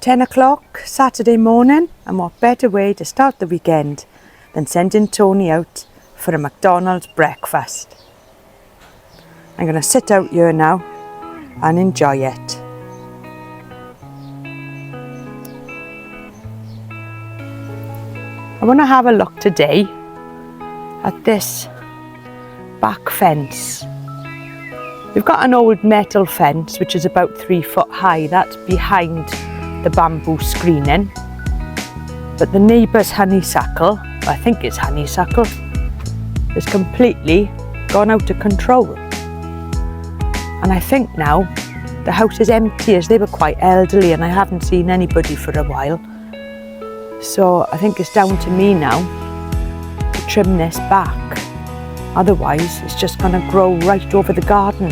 10 o'clock Saturday morning, and what better way to start the weekend than sending Tony out for a McDonald's breakfast. I'm going to sit out here now and enjoy it. I want to have a look today at this back fence. We've got an old metal fence which is about 3 foot high. That's behind the bamboo screening, but the neighbour's honeysuckle, I think it's honeysuckle, is completely gone out of control. And I think now the house is empty, as they were quite elderly and I haven't seen anybody for a while. So I think it's down to me now to trim this back. Otherwise it's just going to grow right over the garden.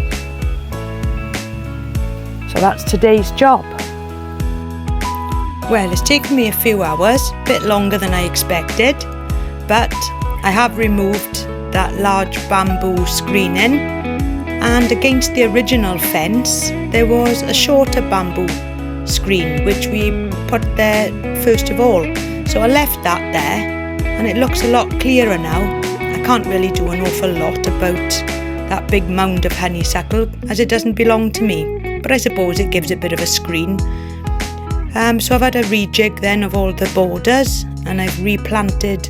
So that's today's job. Well, it's taken me a few hours, a bit longer than I expected, but I have removed that large bamboo screening, and against the original fence there was a shorter bamboo screen which we put there first of all. So I left that there and it looks a lot clearer now. I can't really do an awful lot about that big mound of honeysuckle as it doesn't belong to me, but I suppose it gives a bit of a screen. So I've had a rejig then of all the borders, and I've replanted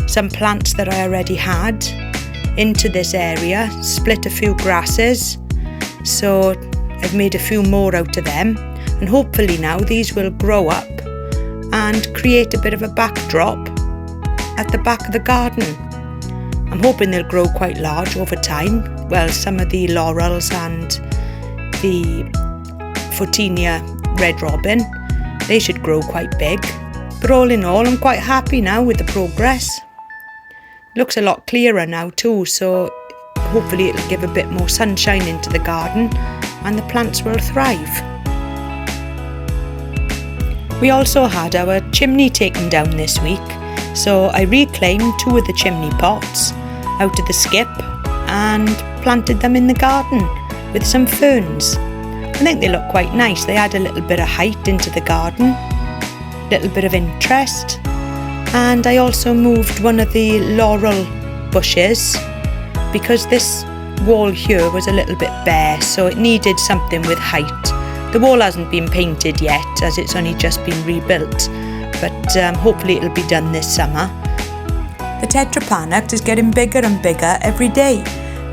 some plants that I already had into this area, split a few grasses, so I've made a few more out of them, and hopefully now these will grow up and create a bit of a backdrop at the back of the garden. I'm hoping they'll grow quite large over time. Well, some of the laurels and the Photinia red robin, they should grow quite big, but all in all I'm quite happy now with the progress. Looks a lot clearer now too, so hopefully it'll give a bit more sunshine into the garden and the plants will thrive. We also had our chimney taken down this week, so I reclaimed 2 of the chimney pots out of the skip and planted them in the garden with some ferns. I think they look quite nice. They add a little bit of height into the garden, a little bit of interest. And I also moved one of the laurel bushes because this wall here was a little bit bare, so it needed something with height. The wall hasn't been painted yet as it's only just been rebuilt, but hopefully it'll be done this summer. The tetrapanax is getting bigger and bigger every day.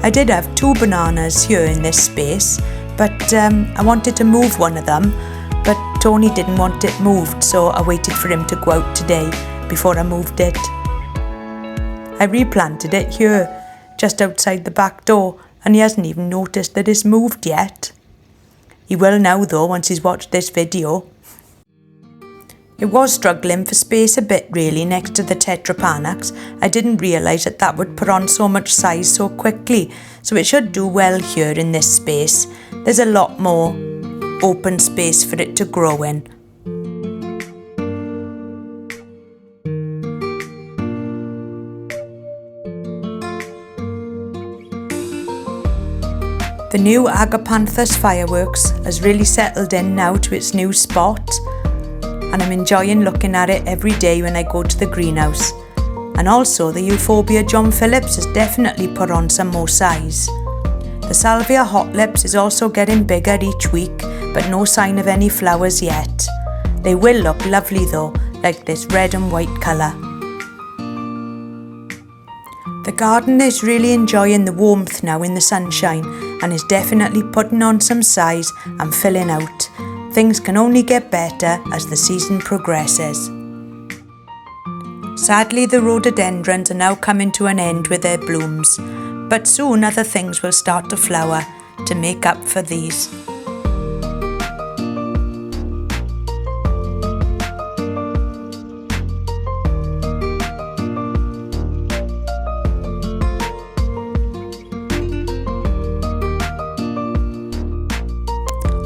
I did have 2 bananas here in this space, but I wanted to move one of them, but Tony didn't want it moved, so I waited for him to go out today before I moved it. I replanted it here, just outside the back door, and he hasn't even noticed that it's moved yet. He will now though, once he's watched this video. It was struggling for space a bit really next to the tetrapanax. I didn't realise that that would put on so much size so quickly, so it should do well here in this space. There's a lot more open space for it to grow in. The new Agapanthus fireworks has really settled in now to its new spot, and I'm enjoying looking at it every day when I go to the greenhouse. And also the Euphorbia John Phillips has definitely put on some more size. The Salvia Hot Lips is also getting bigger each week, but no sign of any flowers yet. They will look lovely though, like this red and white colour. The garden is really enjoying the warmth now in the sunshine and is definitely putting on some size and filling out. Things can only get better as the season progresses. Sadly, the rhododendrons are now coming to an end with their blooms, but soon other things will start to flower to make up for these.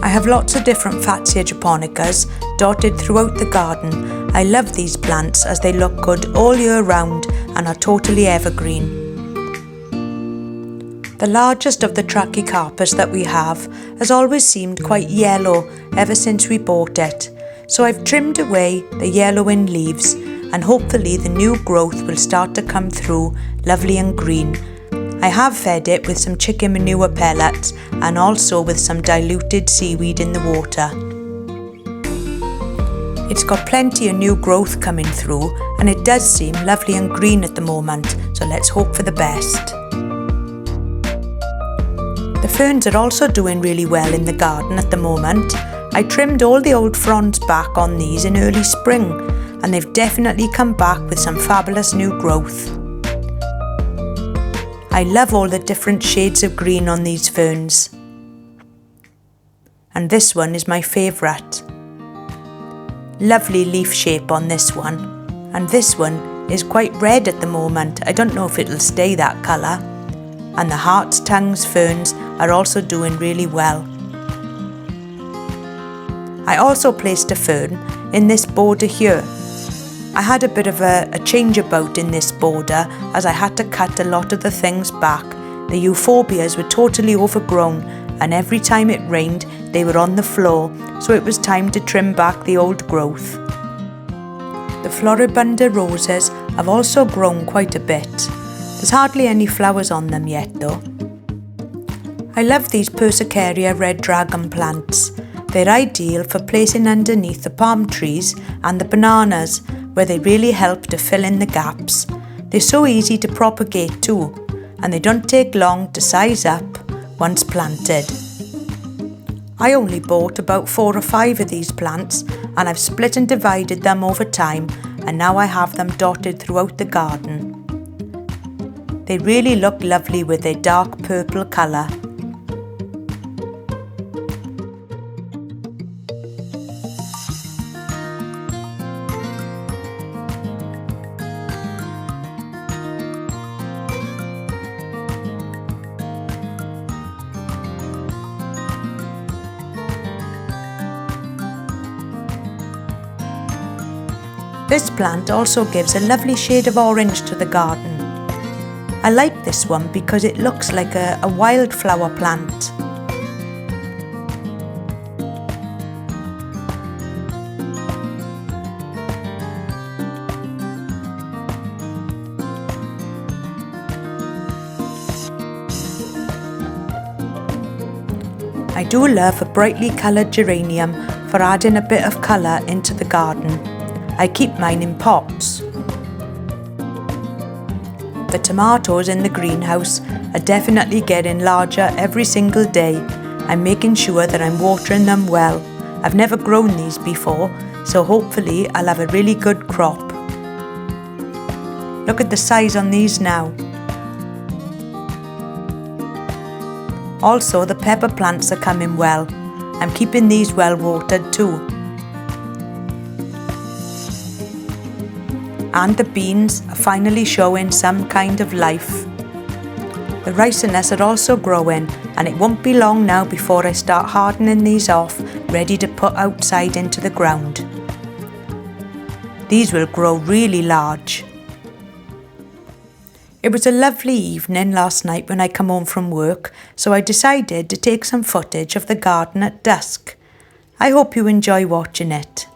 I have lots of different Fatsia japonicas dotted throughout the garden. I love these plants as they look good all year round and are totally evergreen. The largest of the Trachycarpus that we have has always seemed quite yellow ever since we bought it. So I've trimmed away the yellowing leaves, and hopefully the new growth will start to come through lovely and green. I have fed it with some chicken manure pellets and also with some diluted seaweed in the water. It's got plenty of new growth coming through, and it does seem lovely and green at the moment, so let's hope for the best. The ferns are also doing really well in the garden at the moment. I trimmed all the old fronds back on these in early spring, and they've definitely come back with some fabulous new growth. I love all the different shades of green on these ferns. And this one is my favourite. Lovely leaf shape on this one, and this one is quite red at the moment. I don't know if it'll stay that colour. And the heart's tongues ferns are also doing really well. I also placed a fern in this border here. I had a bit of a change about in this border as I had to cut a lot of the things back. The euphorbias were totally overgrown, and every time it rained they were on the floor, so it was time to trim back the old growth. The floribunda roses have also grown quite a bit. There's hardly any flowers on them yet though. I love these Persicaria red dragon plants. They're ideal for placing underneath the palm trees and the bananas, where they really help to fill in the gaps. They're so easy to propagate too, and they don't take long to size up once planted. I only bought about 4 or 5 of these plants, and I've split and divided them over time, and now I have them dotted throughout the garden. They really look lovely with their dark purple colour. This plant also gives a lovely shade of orange to the garden. I like this one because it looks like a wildflower plant. I do love a brightly coloured geranium for adding a bit of colour into the garden. I keep mine in pots. The tomatoes in the greenhouse are definitely getting larger every single day. I'm making sure that I'm watering them well. I've never grown these before, so hopefully I'll have a really good crop. Look at the size on these now. Also, the pepper plants are coming well. I'm keeping these well watered too. And the beans are finally showing some kind of life. The ricinus are also growing, and it won't be long now before I start hardening these off, ready to put outside into the ground. These will grow really large. It was a lovely evening last night when I come home from work, so I decided to take some footage of the garden at dusk. I hope you enjoy watching it.